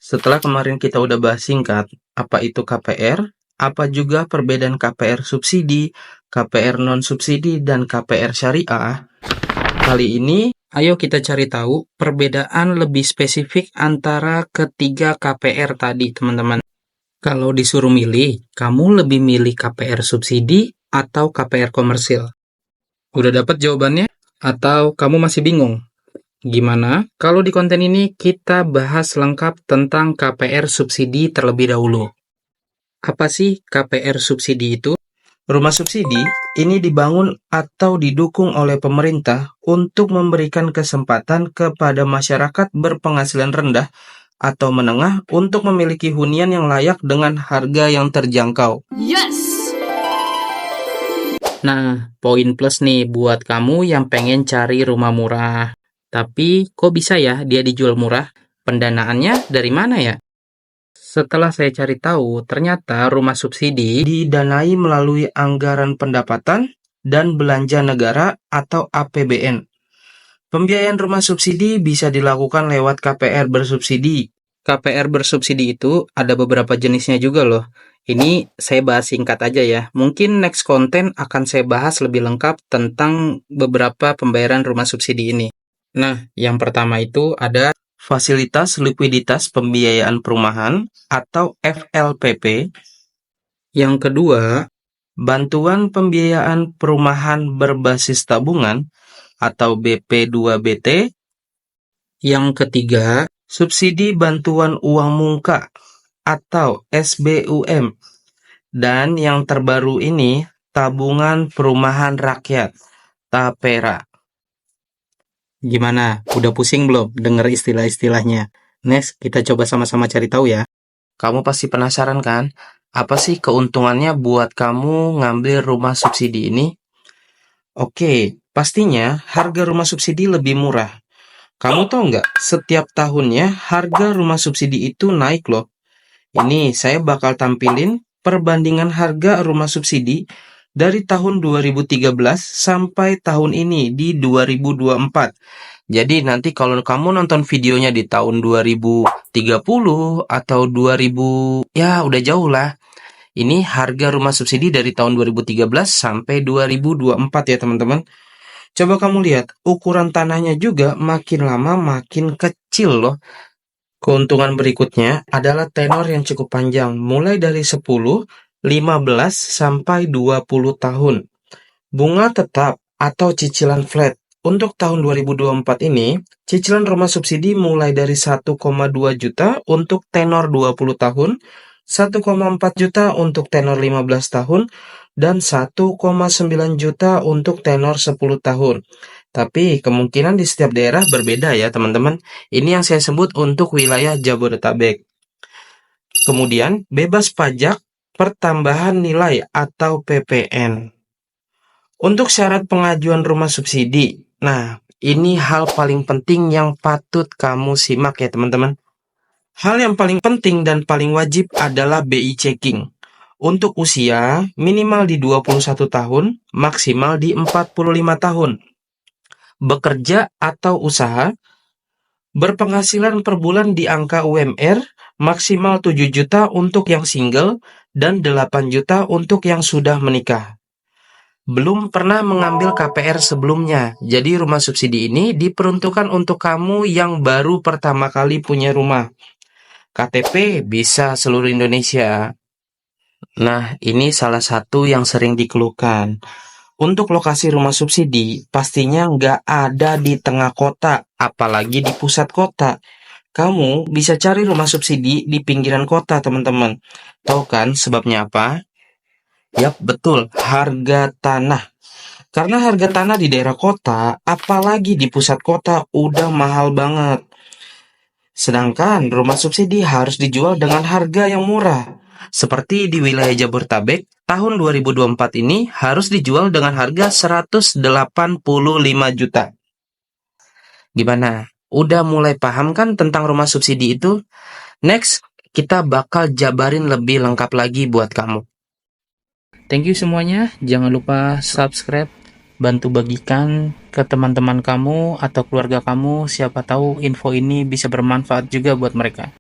Setelah kemarin kita udah bahas singkat, apa itu KPR, apa juga perbedaan KPR subsidi, KPR non-subsidi, dan KPR syariah, kali ini ayo kita cari tahu perbedaan lebih spesifik antara ketiga KPR tadi, teman-teman. Kalau disuruh milih, kamu lebih milih KPR subsidi atau KPR komersil? Udah dapat jawabannya? Atau kamu masih bingung? Gimana kalau di konten ini kita bahas lengkap tentang KPR subsidi terlebih dahulu? Apa sih KPR subsidi itu? Rumah subsidi ini dibangun atau didukung oleh pemerintah untuk memberikan kesempatan kepada masyarakat berpenghasilan rendah atau menengah untuk memiliki hunian yang layak dengan harga yang terjangkau. Yes! Nah, poin plus nih buat kamu yang pengen cari rumah murah. Tapi kok bisa ya dia dijual murah? Pendanaannya dari mana ya? Setelah saya cari tahu, ternyata rumah subsidi didanai melalui anggaran pendapatan dan belanja negara atau APBN. Pembiayaan rumah subsidi bisa dilakukan lewat KPR bersubsidi. KPR bersubsidi itu ada beberapa jenisnya juga loh. Ini saya bahas singkat aja ya. Mungkin next konten akan saya bahas lebih lengkap tentang beberapa pembayaran rumah subsidi ini. Nah, yang pertama itu ada Fasilitas Likuiditas Pembiayaan Perumahan atau FLPP. Yang kedua, Bantuan Pembiayaan Perumahan Berbasis Tabungan atau BP2BT. Yang ketiga, Subsidi Bantuan Uang Muka atau SBUM. Dan yang terbaru ini, Tabungan Perumahan Rakyat, TAPERA. Gimana? Udah pusing belum denger istilah-istilahnya? Next, kita coba sama-sama cari tahu ya. Kamu pasti penasaran kan? Apa sih keuntungannya buat kamu ngambil rumah subsidi ini? Oke, pastinya harga rumah subsidi lebih murah. Kamu tahu nggak, setiap tahunnya harga rumah subsidi itu naik loh. Ini saya bakal tampilin perbandingan harga rumah subsidi dari tahun 2013 sampai tahun ini di 2024. Jadi nanti kalau kamu nonton videonya di tahun 2030 atau 2000, ya udah jauh lah. Ini harga rumah subsidi dari tahun 2013 sampai 2024 ya teman-teman. Coba kamu lihat, ukuran tanahnya juga makin lama makin kecil loh. Keuntungan berikutnya adalah tenor yang cukup panjang, mulai dari 10, 15, sampai 20 tahun. Bunga tetap atau cicilan flat. Untuk tahun 2024 ini, cicilan rumah subsidi mulai dari 1,2 juta untuk tenor 20 tahun, 1,4 juta untuk tenor 15 tahun, dan 1,9 juta untuk tenor 10 tahun. Tapi kemungkinan di setiap daerah berbeda ya teman-teman. Ini yang saya sebut untuk wilayah Jabodetabek. Kemudian bebas pajak pertambahan nilai atau PPN. Untuk syarat pengajuan rumah subsidi. Nah, ini hal paling penting yang patut kamu simak ya teman-teman. Hal yang paling penting dan paling wajib adalah BI checking. Untuk usia minimal di 21 tahun, maksimal di 45 tahun. Bekerja atau usaha, berpenghasilan per bulan di angka UMR, maksimal 7 juta untuk yang single, dan 8 juta untuk yang sudah menikah. Belum pernah mengambil KPR sebelumnya, jadi rumah subsidi ini diperuntukkan untuk kamu yang baru pertama kali punya rumah. KTP bisa seluruh Indonesia. Nah, ini salah satu yang sering dikeluhkan. Untuk lokasi rumah subsidi, pastinya nggak ada di tengah kota, apalagi di pusat kota. Kamu bisa cari rumah subsidi di pinggiran kota, teman-teman. Tahu kan sebabnya apa? Yap, betul, harga tanah. Karena harga tanah di daerah kota, apalagi di pusat kota, udah mahal banget. Sedangkan rumah subsidi harus dijual dengan harga yang murah. Seperti di wilayah Jabodetabek, tahun 2024 ini harus dijual dengan harga 185 juta. Gimana? Udah mulai paham kan tentang rumah subsidi itu? Next, kita bakal jabarin lebih lengkap lagi buat kamu. Thank you semuanya. Jangan lupa subscribe, bantu bagikan ke teman-teman kamu atau keluarga kamu. Siapa tahu info ini bisa bermanfaat juga buat mereka.